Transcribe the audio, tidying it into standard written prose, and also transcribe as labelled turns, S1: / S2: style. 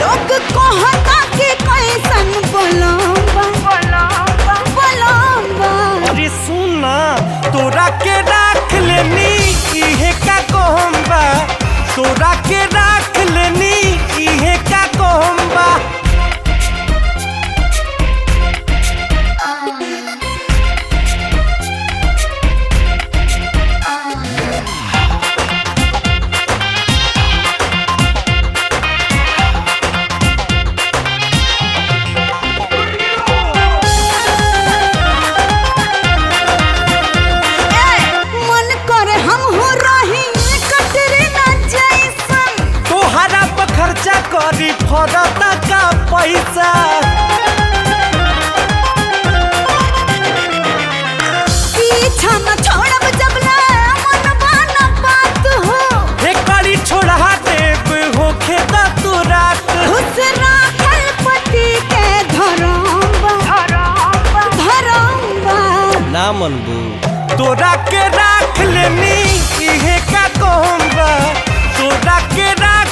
S1: लोग कहता कि कैसन बलम्बा।
S2: अरे सुना तोरा के राख लेनी इहे का कहम बा, तोरा के राख लेनी इहे का कहम बा। खर्चा करी फरता का पैसा,
S1: पीछा न छोड़ब जब ले मनवा न बात हो।
S2: हे करी छोड़ा देव होखे दा तू रात।
S1: खुश राखल पति के धरम्बा।
S2: ना मनबू तोरा के राख लेनी इहे का कहम बा, तोरा के राख